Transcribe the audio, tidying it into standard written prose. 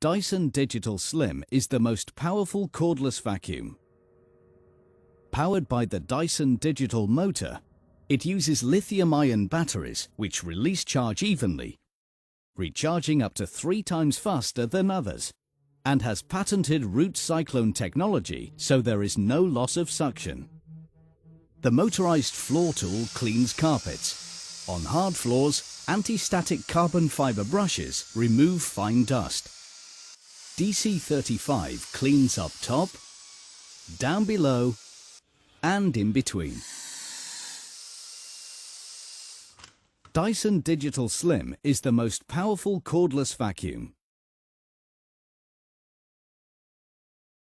Dyson Digital Slim is the most powerful cordless vacuum. Powered by the Dyson digital motor, it uses lithium-ion batteries which release charge evenly, recharging up to 3 times faster than others, and has patented root cyclone technology so there is no loss of suction. The motorized floor tool cleans carpets. On hard floors, anti-static carbon fiber brushes remove fine dust. DC35 cleans up top, down below, and in between. Dyson Digital Slim is the most powerful cordless vacuum.